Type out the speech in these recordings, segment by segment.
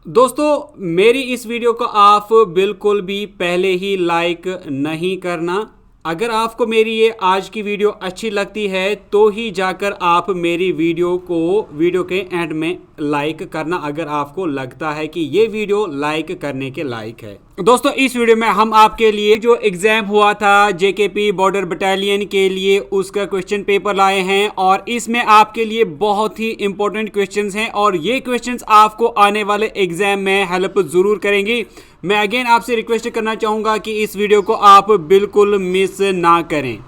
दोस्तों मेरी इस वीडियो को आप बिल्कुल भी पहले ही लाइक नहीं करना। अगर आपको मेरी ये आज की वीडियो अच्छी लगती है तो ही जाकर आप मेरी वीडियो के एंड में लाइक करना, अगर आपको लगता है कि ये वीडियो लाइक करने के लायक है। दोस्तों इस वीडियो में हम आपके लिए जो एग्जाम हुआ था जेकेपी बॉर्डर बटालियन के लिए उसका क्वेश्चन पेपर लाए हैं और इसमें आपके लिए बहुत ही इंपॉर्टेंट क्वेश्चंस हैं और ये क्वेश्चंस आपको आने वाले एग्जाम में हेल्प जरूर करेंगी। मैं अगेन आपसे रिक्वेस्ट करना चाहूंगा कि इस वीडियो को आप बिल्कुल मिस ना करें।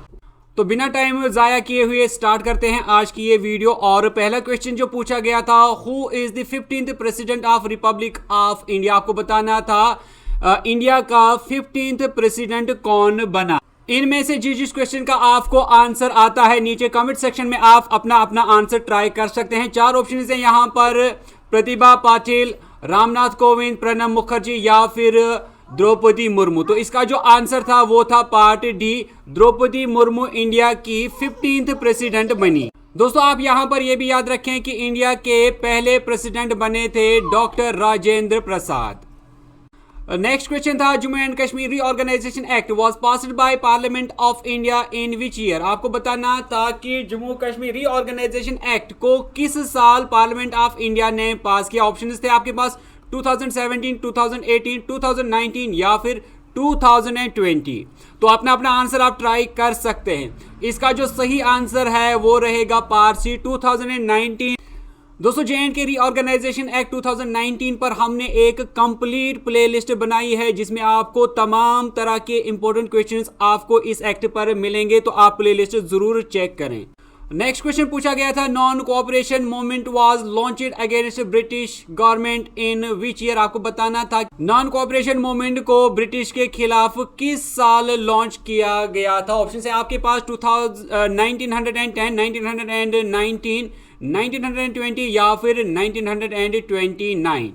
तो बिना टाइम ज़ाया किए हुए स्टार्ट करते हैं आज की ये वीडियो। और पहला क्वेश्चन जो पूछा गया था, who is the 15th president of Republic of India. आपको बताना था इंडिया का 15th प्रेसिडेंट कौन बना। इनमें से जिस क्वेश्चन का आपको आंसर आता है नीचे कमेंट सेक्शन में आप अपना आंसर ट्राई कर सकते हैं। 4 ऑप्शन है यहाँ पर, प्रतिभा पाटिल, रामनाथ कोविंद, प्रणब मुखर्जी या फिर द्रौपदी मुर्मू। तो इसका जो आंसर था वो था part D, Droupadi Murmu India की 15th प्रेसिडेंट बनी। दोस्तों आप यहां पर यह भी याद रखें कि इंडिया के पहले प्रेसिडेंट बने थे doctor Rajendra Prasad. Next question था, Jammu and Kashmir reorganisation act was passed by Parliament of India in which year. आपको बताना था कि जम्मू कश्मीर रीऑर्गेनाइजेशन एक्ट को किस साल पार्लियामेंट ऑफ इंडिया ने पास किया। ऑप्शंस थे आपके पास 2017, 2018, 2019 या फिर 2020। तो अपना आंसर आप ट्राई कर सकते हैं। इसका जो सही आंसर है वो रहेगा पार्ट सी 2019। दोस्तों जे.एंड.के रीऑर्गेनाइजेशन एक्ट 2019 पर हमने एक कंप्लीट प्लेलिस्ट बनाई है जिसमें आपको तमाम तरह के इंपॉर्टेंट क्वेश्चंस आपको इस एक्ट पर मिलेंगे, तो आप प्लेलिस्ट जरूर चेक करें। नेक्स्ट क्वेश्चन पूछा गया था, non cooperation movement was launched against British government in which year. आपको बताना था नॉन कोऑपरेशन मूवमेंट को ब्रिटिश के खिलाफ किस साल लॉन्च किया गया था। ऑप्शन है आपके पास 1910, 1919, 1920 या फिर 1929।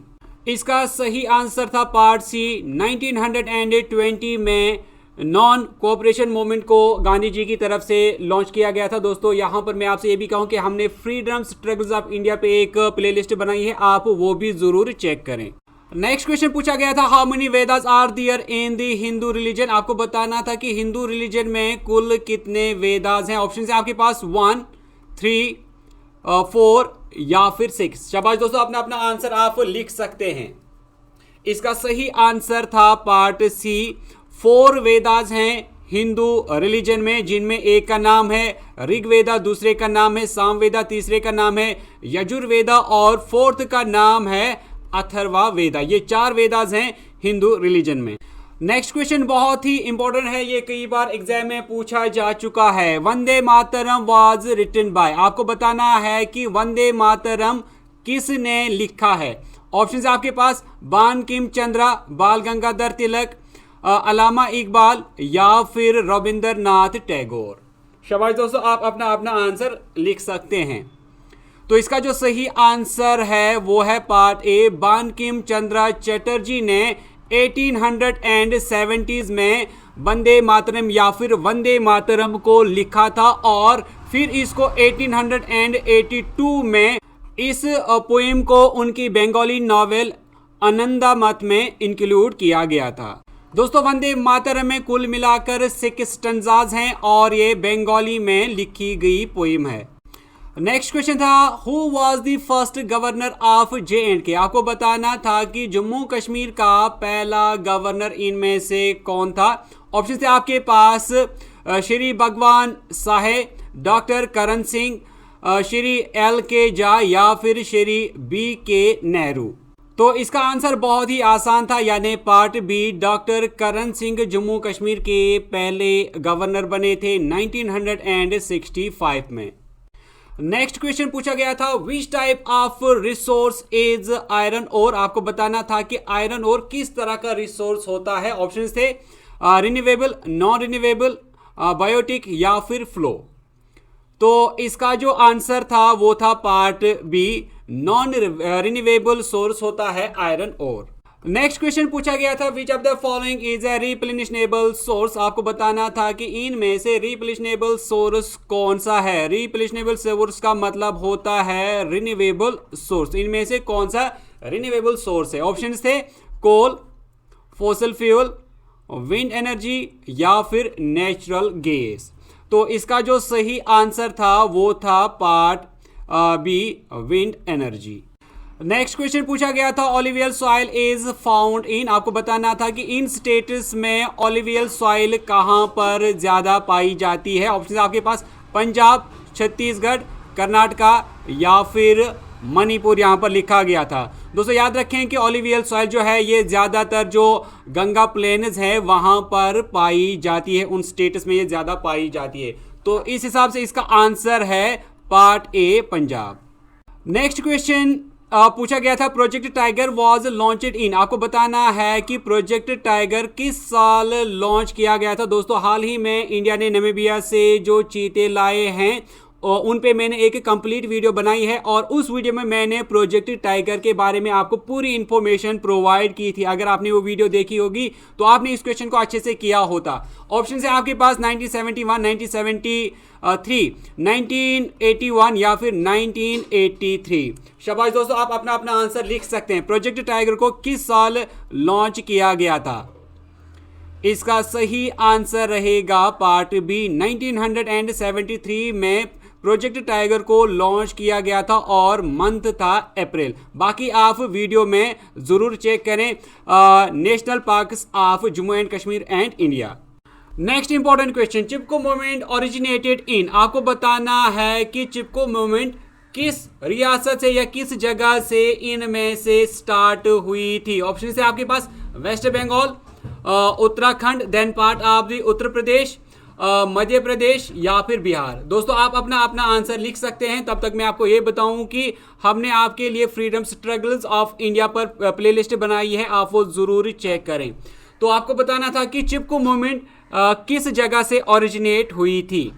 इसका सही आंसर था पार्ट सी 1920 में नॉन कोऑपरेशन मूवमेंट को गांधी जी की तरफ से लॉन्च किया गया था। दोस्तों यहां पर मैं आपसे ये भी कहूं कि हमने फ्रीडम स्ट्रगल्स ऑफ इंडिया पे एक प्लेलिस्ट बनाई है, आप वो भी जरूर चेक करें। नेक्स्ट क्वेश्चन पूछा गया था, how many Vedas are there in the Hindu religion. आपको बताना था कि हिंदू रिलीजन में कुल कितने वेदास हैं। ऑप्शन है आपके पास 1, 3, 4 या फिर 6। शाबाश दोस्तों, अपना आंसर आप लिख सकते हैं। इसका सही आंसर था पार्ट सी 4 वेदास हैं हिंदू रिलीजन में, जिनमें एक का नाम है ऋग्वेदा, दूसरे का नाम है सामवेदा, तीसरे का नाम है यजुर्वेदा और 4th का नाम है अथर्वा वेदा। ये 4 वेदास हैं हिंदू रिलीजन में। नेक्स्ट क्वेश्चन बहुत ही इंपॉर्टेंट है, ये कई बार एग्जाम में पूछा जा चुका है। Vande Mataram was written by. आपको बताना है कि वंदे मातरम किसने लिखा है। ऑप्शन आपके पास बंकिम चंद्र, बाल गंगाधर तिलक, अलामा इकबाल या फिर रविंद्रनाथ टैगोर। शाबाश दोस्तों, आप अपना आंसर लिख सकते हैं। तो इसका जो सही आंसर है वो है पार्ट ए, बंकिम चंद्र चटर्जी ने 1870s में वंदे मातरम या फिर वंदे मातरम को लिखा था और फिर इसको 1882 में इस पोएम को उनकी बंगाली नॉवेल आनंदामठ में इंक्लूड किया गया था। दोस्तों वंदे मातरम में कुल मिलाकर 6 स्टैंजाज हैं और ये बंगाली में लिखी गई पोएम है। नेक्स्ट क्वेश्चन था, who was the first governor of J&K. आपको बताना था कि जम्मू कश्मीर का पहला गवर्नर इनमें से कौन था। ऑप्शन थे आपके पास श्री भगवान साहे, डॉक्टर करण सिंह, श्री एल.के. झा या फिर श्री बी.के. नेहरू। तो इसका आंसर बहुत ही आसान था, यानी part B, doctor Karan Singh Jammu Kashmir के पहले गवर्नर बने थे 1965 में। नेक्स्ट क्वेश्चन पूछा गया था, which type of resource is iron ore. आपको बताना था कि आयरन ओर किस तरह का रिसोर्स होता है। ऑप्शन थे रिन्यूएबल, नॉन रिन्यूएबल, बायोटिक या फिर फ्लो। तो इसका जो आंसर था वो था part B, non renewable source होता है आयरन ओर। नेक्स्ट क्वेश्चन पूछा गया था, which of the following is a replenishable source. आपको बताना था कि इनमें से रिप्लेनिशनेबल सोर्स कौन सा है। रिप्लेनिशनेबल सोर्स का मतलब होता है रिन्यूएबल सोर्स। इनमें से कौन सा रिन्यूएबल सोर्स है? ऑप्शन थे कोल, फॉसिल फ्यूल, विंड एनर्जी या फिर नेचुरल गैस। तो इसका जो सही आंसर था वो था part B, wind energy. Next question पूछा गया था alluvial soil is found in, आपको बताना था कि इन स्टेट्स में ऑलिवियल सॉइल कहां पर ज्यादा पाई जाती है। ऑप्शन आपके पास पंजाब, छत्तीसगढ़, कर्नाटका या फिर मणिपुर यहां पर लिखा गया था। दोस्तों याद रखें कि ऑलिवियल सॉइल जो है ये ज़्यादातर जो गंगा प्लेन्स है वहां पर पाई जाती है, उन स्टेट्स में ये ज़्यादा पाई जाती है। तो इस हिसाब से इसका आंसर है part A, Punjab. Next question पूछा गया था प्रोजेक्ट टाइगर वाज लॉन्चड इन, आपको बताना है कि प्रोजेक्ट टाइगर किस साल लॉन्च किया गया था। दोस्तों हाल ही में इंडिया ने नामीबिया से जो चीते लाए हैं और उन पे मैंने एक कंप्लीट वीडियो बनाई है और उस वीडियो में मैंने प्रोजेक्ट टाइगर के बारे में आपको पूरी इंफॉर्मेशन प्रोवाइड की थी। अगर आपने वो वीडियो देखी होगी तो आपने इस क्वेश्चन को अच्छे से किया होता। ऑप्शन है आपके पास 1971, 1973, 1981 या फिर 1983। शाबाश दोस्तों, आप अपना अपना आंसर लिख सकते हैं। प्रोजेक्ट टाइगर को किस साल लॉन्च किया गया था? इसका सही आंसर रहेगा पार्ट बी, 1973 में प्रोजेक्ट टाइगर को लॉन्च किया गया था और मंथ था अप्रैल। बाकी आप वीडियो में जरूर चेक करें, national parks of Jammu and Kashmir and India. Next important question, Chipko movement originated in, आपको बताना है कि चिपको मूवमेंट किस रियासत से या किस जगह से इनमें से स्टार्ट हुई थी। ऑप्शन है आपके पास West Bengal, Uttarakhand, then part of the Uttar Pradesh, Madhya Pradesh या फिर बिहार। दोस्तों आप अपना अपना आंसर लिख सकते हैं। तब तक मैं आपको ये बताऊं कि हमने आपके लिए फ्रीडम स्ट्रगल्स ऑफ इंडिया पर प्लेलिस्ट बनाई है, आप वो जरूर चेक करें। तो आपको बताना था कि चिपको मूवमेंट किस जगह से ओरिजिनेट हुई थी।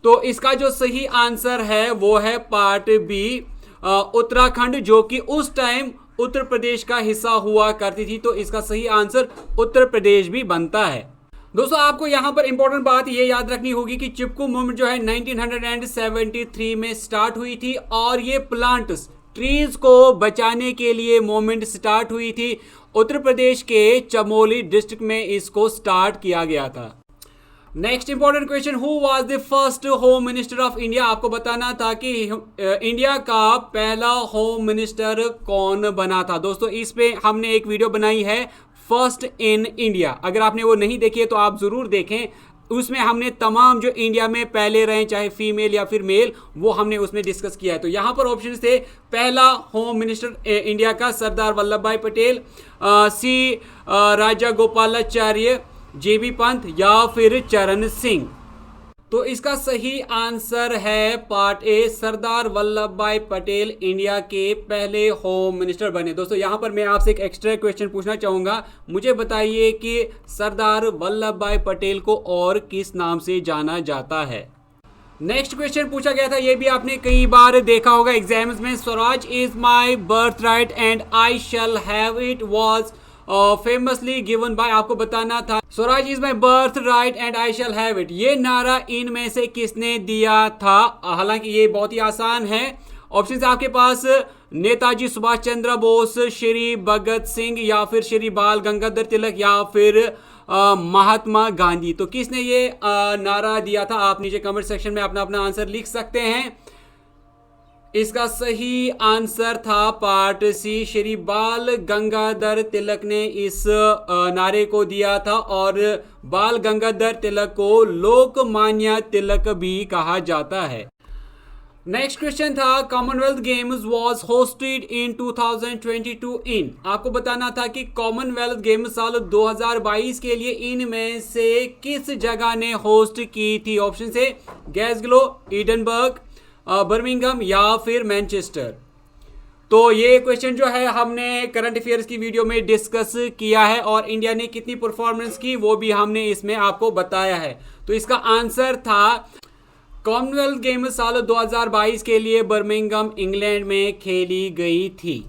तो इसका जो सही आंसर है वो है पार्ट बी, उत्तराखंड, जो कि उस टाइम उत्तर प्रदेश का हिस्सा हुआ करती थी। तो इसका सही आंसर उत्तर प्रदेश भी बनता है। दोस्तों आपको यहां पर इंपॉर्टेंट बात ये याद रखनी होगी कि चिपको मूवमेंट जो है 1973 में स्टार्ट हुई थी और ये प्लांट्स, ट्रीज को बचाने के लिए मूवमेंट स्टार्ट हुई थी। उत्तर प्रदेश के चमोली डिस्ट्रिक्ट में इसको स्टार्ट किया गया था। Next important question, who was the first home minister of India, आपको बताना था कि इंडिया का पहला होम मिनिस्टर कौन बना था। दोस्तों इस पे हमने एक वीडियो बनाई है, फर्स्ट इन इंडिया। अगर आपने वो नहीं देखी है तो आप जरूर देखें। उसमें हमने तमाम जो इंडिया में पहले रहे, चाहे फीमेल या फिर मेल, वो हमने उसमें डिस्कस किया है। तो यहाँ पर ऑप्शन थे, पहला होम मिनिस्टर इंडिया का सरदार वल्लभ भाई पटेल, सी राजा गोपालाचार्य, जेबी पंत या फिर चरण सिंह। तो इसका सही आंसर है पार्ट ए, सरदार वल्लभ भाई पटेल इंडिया के पहले होम मिनिस्टर बने। दोस्तों यहां पर मैं आपसे एक एक्स्ट्रा क्वेश्चन पूछना चाहूंगा, मुझे बताइए कि सरदार वल्लभ भाई पटेल को और किस नाम से जाना जाता है। नेक्स्ट क्वेश्चन पूछा गया था, ये भी आपने कई बार देखा होगा एग्जाम्स में, Swaraj is my birth right and I shall have it was famously given by, आपको बताना था Swaraj is my birth right and I shall have it, ये नारा इनमें से किसने दिया था। हालांकि ये बहुत ही आसान है। ऑप्शन आपके पास नेताजी सुभाष चंद्र बोस, श्री भगत सिंह या फिर श्री बाल गंगाधर तिलक या फिर महात्मा गांधी। तो किसने ये नारा दिया था, आप नीचे कमेंट सेक्शन में अपना अपना आंसर लिख सकते हैं। इसका सही आंसर था पार्ट सी, श्री बाल गंगाधर तिलक ने इस नारे को दिया था और बाल गंगाधर तिलक को लोकमान्य तिलक भी कहा जाता है। नेक्स्ट क्वेश्चन था, कॉमनवेल्थ गेम्स वाज होस्टेड इन 2022 इन, आपको बताना था कि कॉमनवेल्थ गेम्स साल 2022 के लिए इनमें से किस जगह ने होस्ट की थी। ऑप्शन है ग्लासगो, एडिनबर्ग, बर्मिंघम या फिर मैनचेस्टर। तो ये क्वेश्चन जो है हमने करंट अफेयर्स की वीडियो में डिस्कस किया है और इंडिया ने कितनी परफॉर्मेंस की वो भी हमने इसमें आपको बताया है। तो इसका आंसर था कॉमनवेल्थ गेम्स साल 2022 के लिए बर्मिंघम इंग्लैंड में खेली गई थी।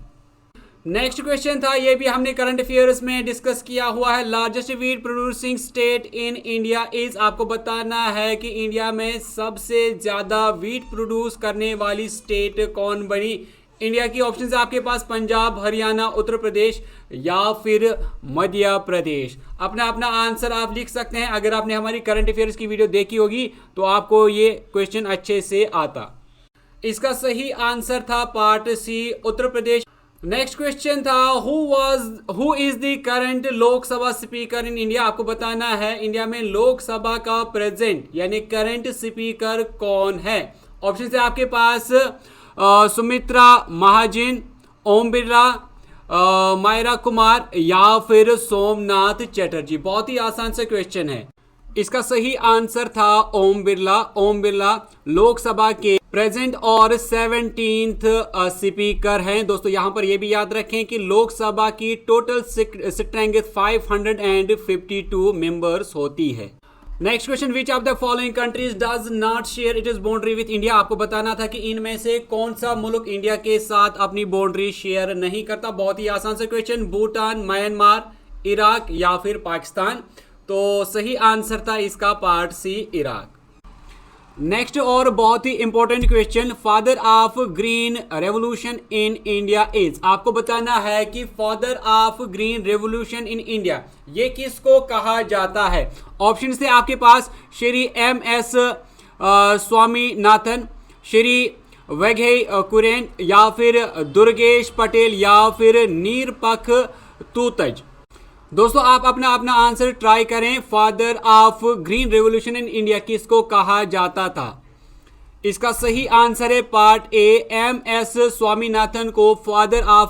नेक्स्ट क्वेश्चन था, ये भी हमने करंट अफेयर्स में डिस्कस किया हुआ है, largest wheat producing state in India is, आपको बताना है कि इंडिया में सबसे ज्यादा वीट प्रोड्यूस करने वाली स्टेट कौन बनी। इंडिया की ऑप्शन है आपके पास पंजाब, हरियाणा, उत्तर प्रदेश या फिर मध्य प्रदेश। अपना अपना आंसर आप लिख सकते हैं। अगर आपने हमारी करंट अफेयर्स की वीडियो देखी होगी तो आपको ये क्वेश्चन अच्छे से आता। इसका सही आंसर था पार्ट सी, उत्तर प्रदेश। नेक्स्ट क्वेश्चन था who is the current Lok Sabha speaker in India. आपको बताना है इंडिया में लोकसभा का प्रेजेंट यानी करंट स्पीकर कौन है। ऑप्शन है आपके पास सुमित्रा महाजन, ओम बिरला, मायरा कुमार या फिर सोमनाथ चटर्जी। बहुत ही आसान सा क्वेश्चन है। इसका सही आंसर था ओम बिरला। ओम बिरला लोकसभा के प्रेजेंट और 17th स्पीकर हैं। दोस्तों यहां पर यह भी याद रखें कि लोकसभा की टोटल स्ट्रेंथ 552 मेंबर्स होती है। Next question, which of the following countries does not share it is boundary with India. आपको बताना था कि इनमें से कौन सा मुल्क इंडिया के साथ अपनी बाउंड्री शेयर नहीं करता। बहुत ही आसान सा क्वेश्चन, भूटान, म्यांमार, इराक या फिर पाकिस्तान। तो सही आंसर था इसका पार्ट सी, इराक। नेक्स्ट और बहुत ही important question, father of green revolution in India is. आपको बताना है कि father of green revolution in India ये किसको कहा जाता है। ऑप्शन से आपके पास श्री MS स्वामीनाथन, श्री वैघे कुरेन या फिर दुर्गेश पटेल या फिर निरपख तूतज। दोस्तों आप अपना अपना आंसर ट्राई करें। Father of green revolution in India किसको कहा जाता था। इसका सही आंसर है पार्ट ए, MS स्वामीनाथन को father of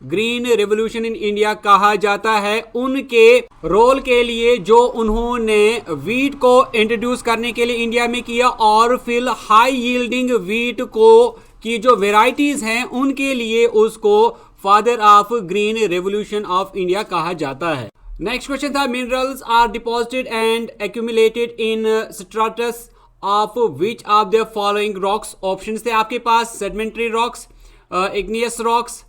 green revolution in India कहा जाता है। उनके रोल के लिए जो उन्होंने वीट को इंट्रोड्यूस करने के लिए इंडिया में किया और फिर हाई यील्डिंग वीट को की जो वेराइटीज हैं उनके लिए उसको father of green revolution of India कहा जाता है। नेक्स्ट क्वेश्चन था, minerals are deposited and accumulated in strata of which of the following rocks. Option थे आपके पास sedimentary rocks, igneous rocks,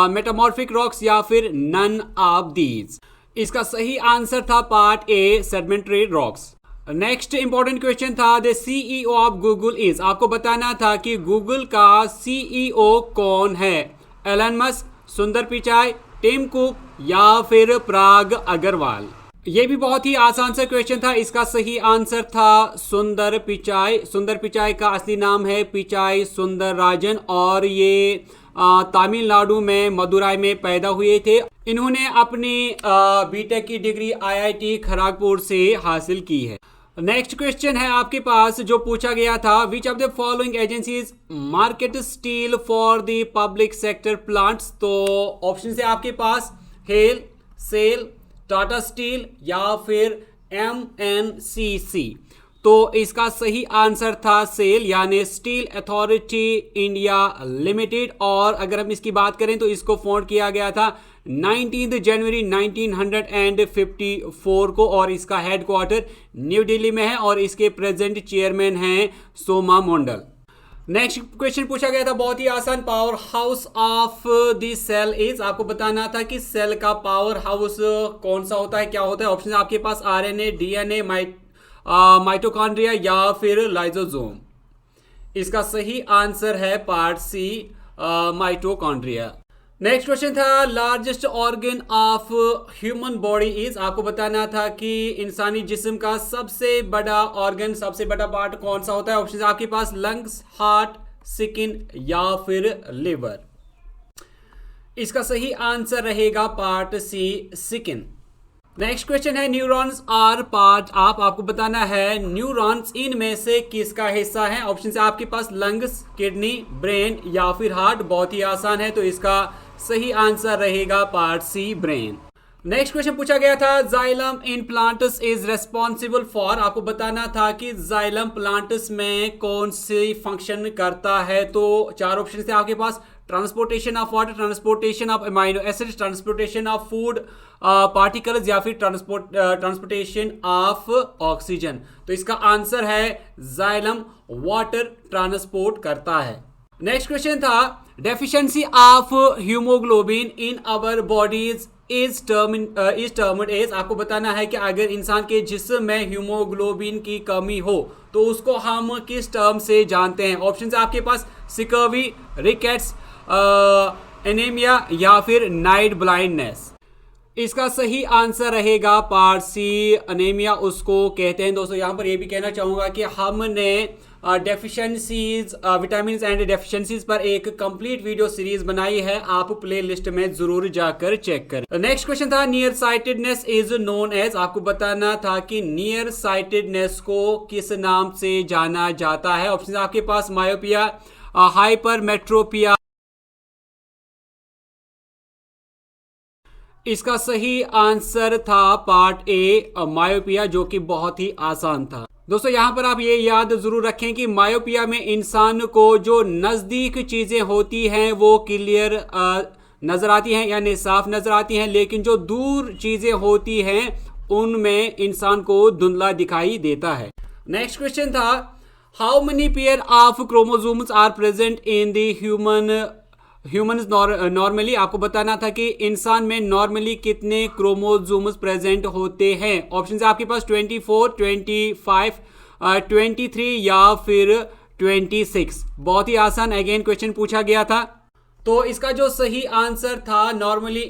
metamorphic rocks या फिर नन ऑफ दीज। इसका सही आंसर था part A, sedimentary rocks. Next important question था, the CEO of Google is. आपको बताना था कि गूगल का CEO कौन है। एलन मस्क, सुंदर पिचाई, टिम कुक या फिर पराग अग्रवाल। ये भी बहुत ही आसान सा क्वेश्चन था। इसका सही आंसर था सुंदर पिचाई। सुंदर पिचाई का असली नाम है पिचाई सुंदर राजन और ये तमिलनाडु में मदुराई में पैदा हुए थे। इन्होंने अपनी बीटेक की डिग्री IIT खड़गपुर से हासिल की है। नेक्स्ट क्वेश्चन है आपके पास जो पूछा गया था, which of the following agencies market steel for the public sector plants. तो ऑप्शन है आपके पास हेल, सेल, टाटा स्टील या फिर MNCC। तो इसका सही आंसर था सेल यानी स्टील अथॉरिटी इंडिया लिमिटेड। और अगर हम इसकी बात करें तो इसको फाउंड किया गया था 19 जनवरी 1954 को और इसका हेडक्वार्टर न्यू दिल्ली में है और इसके प्रेजेंट चेयरमैन हैं सोमा मंडल। नेक्स्ट क्वेश्चन पूछा गया था बहुत ही आसान, power house of the cell is. आपको बताना था कि सेल का पावर हाउस कौन सा होता है, क्या होता है। ऑप्शन आपके पास RNA, DNA, माइटोकॉन्ड्रिया या फिर लाइसोसोम। इसका सही आंसर है part C, mitochondria. Next question था, largest organ of human body is. आपको बताना था कि इंसानी जिस्म का सबसे बड़ा ऑर्गन, सबसे बड़ा पार्ट कौन सा होता है। ऑप्शन आपके पास लंग्स, हार्ट, स्किन या फिर लिवर। इसका सही आंसर रहेगा part C, skin. Next question है, न्यूरॉन्स आर पार्ट ऑफ। आपको बताना है न्यूरॉन्स इनमें से किसका हिस्सा है। ऑप्शन है आपके पास लंग्स, किडनी, ब्रेन या फिर हार्ट। बहुत ही आसान है तो इसका सही आंसर रहेगा part C, brain. Next question पूछा गया था, xylem in plants is responsible for. आपको बताना था कि जाइलम प्लांट्स में कौन सी फंक्शन करता है। तो चार ऑप्शन थे आपके पास, transportation of water, transportation of amino acids, transportation of food particles या फिर ट्रांसपोर्टेशन ऑफ ऑक्सीजन। तो इसका आंसर है जाइलम वाटर ट्रांसपोर्ट करता है। नेक्स्ट क्वेश्चन था, deficiency of haemoglobin in our bodies is termed as. आपको बताना है कि अगर इंसान के जिस्म में हीमोग्लोबिन की कमी हो तो उसको हम किस टर्म से जानते हैं। ऑप्शन आपके पास स्कर्वी, रिकेट्स, एनीमिया या फिर नाइट ब्लाइंडनेस? इसका सही आंसर रहेगा पार्ट सी, अनेमिया उसको कहते हैं। दोस्तों यहाँ पर ये भी कहना चाहूँगा कि हमने डेफिशिएंसीज, विटामिन एंड डेफिशिएंसीज पर एक कंप्लीट वीडियो सीरीज बनाई है, आप प्ले लिस्ट में जरूर जाकर चेक करें। नेक्स्ट क्वेश्चन था near sightedness is known as, आपको बताना था कि नियर साइटेडनेस को किस नाम से जाना जाता है। ऑप्शन आपके पास मायोपिया, हाइपरमेट्रोपिया। इसका सही आंसर था पार्ट ए, मायोपिया, जो कि बहुत ही आसान था। दोस्तों यहाँ पर आप ये याद जरूर रखें कि मायोपिया में इंसान को जो नज़दीक चीज़ें होती हैं वो क्लियर नज़र आती हैं, यानी साफ नज़र आती हैं, लेकिन जो दूर चीज़ें होती हैं उनमें इंसान को धुंधला दिखाई देता है। नेक्स्ट क्वेश्चन था how many pair of chromosomes are present in the human normally, आपको बताना था कि इंसान में नॉर्मली कितने क्रोमोसोम्स प्रेजेंट होते हैं। ऑप्शन आपके पास 24, 25, 23 या फिर 26। बहुत ही आसान अगेन क्वेश्चन पूछा गया था। तो इसका जो सही आंसर था नॉर्मली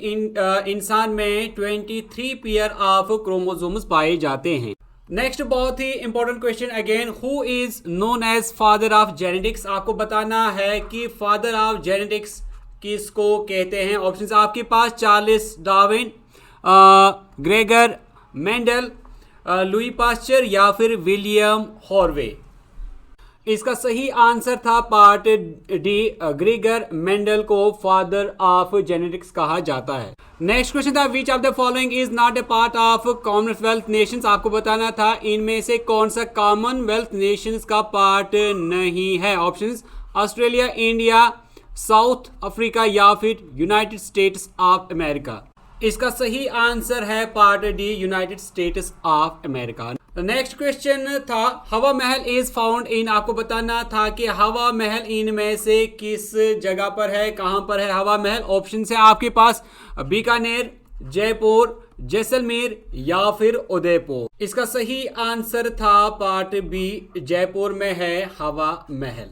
इंसान में 23 पेयर ऑफ क्रोमोसोम्स पाए जाते हैं। नेक्स्ट बहुत ही important question again, who is known as father of genetics, आपको बताना है कि फादर ऑफ जेनेटिक्स किसको कहते हैं। ऑप्शंस आपके पास Charles Darwin, Gregor Mendel, Louis Pasteur या फिर विलियम हॉर्वे। इसका सही आंसर था पार्ट डी, ग्रेगर मेंडल को फादर ऑफ जेनेटिक्स कहा जाता है। नेक्स्ट क्वेश्चन था which of the following is not a part of Commonwealth nations, आपको बताना था इनमें से कौन सा कॉमनवेल्थ नेशंस का पार्ट नहीं है। Options Australia, India, south Africa या फिर यूनाइटेड स्टेट्स ऑफ अमेरिका। इसका सही आंसर है part D, United states of America. Next question था हवा महल इज फाउंड इन, आपको बताना था कि हवा महल इनमें से किस जगह पर है, कहां पर है हवा महल। ऑप्शन है आपके पास बीकानेर, जयपुर, जैसलमेर या फिर उदयपुर। इसका सही आंसर था पार्ट बी, जयपुर में है हवा महल।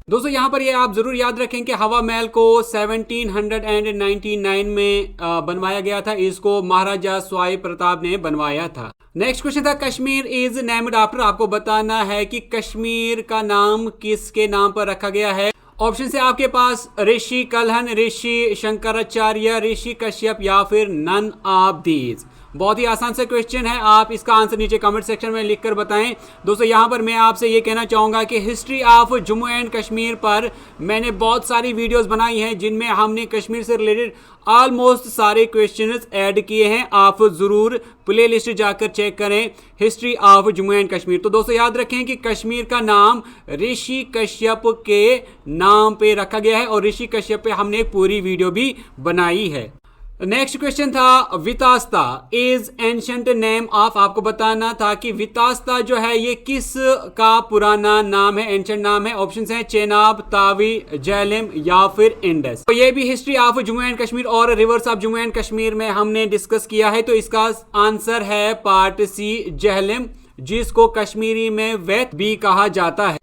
दोस्तों यहाँ पर ये आप जरूर याद रखें कि हवा महल को 1799 में बनवाया गया था, इसको महाराजा स्वाई प्रताप ने बनवाया था। नेक्स्ट क्वेश्चन था कश्मीर इज नेम्ड आफ्टर, आपको बताना है कि कश्मीर का नाम किसके नाम पर रखा गया है। ऑप्शन से आपके पास ऋषि कल्हन, ऋषि शंकराचार्य, ऋषि कश्यप या फिर नन ऑफ दीज। बहुत ही आसान सा क्वेश्चन है, आप इसका आंसर नीचे कमेंट सेक्शन में लिखकर बताएं। दोस्तों यहाँ पर मैं आपसे ये कहना चाहूँगा कि history of Jammu and Kashmir पर मैंने बहुत सारी वीडियोस बनाई हैं जिनमें हमने कश्मीर से रिलेटेड ऑलमोस्ट सारे क्वेश्चंस ऐड किए हैं। आप ज़रूर प्ले लिस्ट जाकर चेक करें history of Jammu and Kashmir. तो दोस्तों याद रखें कि कश्मीर का नाम ऋषि कश्यप के नाम पे रखा गया है और ऋषि कश्यप पे हमने एक पूरी वीडियो भी बनाई है। नेक्स्ट क्वेश्चन था Vitasta is ancient name of, आपको बताना था कि वितास्ता जो है ये किस का पुराना नाम है, एंशंट नाम है। ऑप्शंस हैं चेनाब, तावी, जैलिम या फिर इंडस। तो ये भी history of Jammu and Kashmir और rivers of Jammu and Kashmir में हमने डिस्कस किया है। तो इसका आंसर है पार्ट सी, जहलिम, जिसको कश्मीरी में वैत भी कहा जाता है।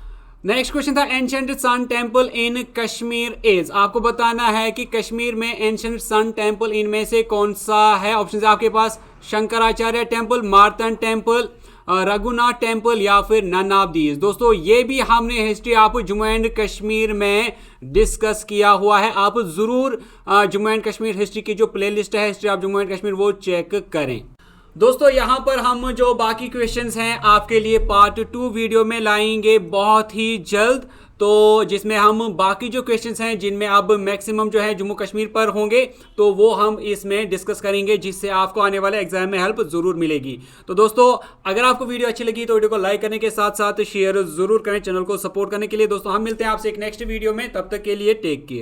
नेक्स्ट क्वेश्चन था ancient sun temple in Kashmir is, आपको बताना है कि कश्मीर में एंशंट सन टेम्पल इनमें से कौन सा है। ऑप्शन आपके पास Shankaracharya temple, Martand temple, Raghunath temple या फिर नन ऑफ दीज। दोस्तों ये भी हमने history of Jammu and Kashmir में डिस्कस किया हुआ है, आप जरूर जम्मू एंड कश्मीर हिस्ट्री की जो प्ले लिस्ट है history of Jammu and Kashmir वो चेक करें। दोस्तों यहाँ पर हम जो बाकी क्वेश्चंस हैं आपके लिए पार्ट 2 वीडियो में लाएंगे बहुत ही जल्द, तो जिसमें हम बाकी जो क्वेश्चंस हैं जिनमें अब मैक्सिमम जो है जम्मू कश्मीर पर होंगे तो वो हम इसमें डिस्कस करेंगे, जिससे आपको आने वाले एग्जाम में हेल्प जरूर मिलेगी। तो दोस्तों अगर आपको वीडियो अच्छी लगी तो वीडियो को लाइक करने के साथ साथ शेयर जरूर करें, चैनल को सपोर्ट करने के लिए। दोस्तों हम मिलते हैं आपसे एक नेक्स्ट वीडियो में, तब तक के लिए टेक केयर।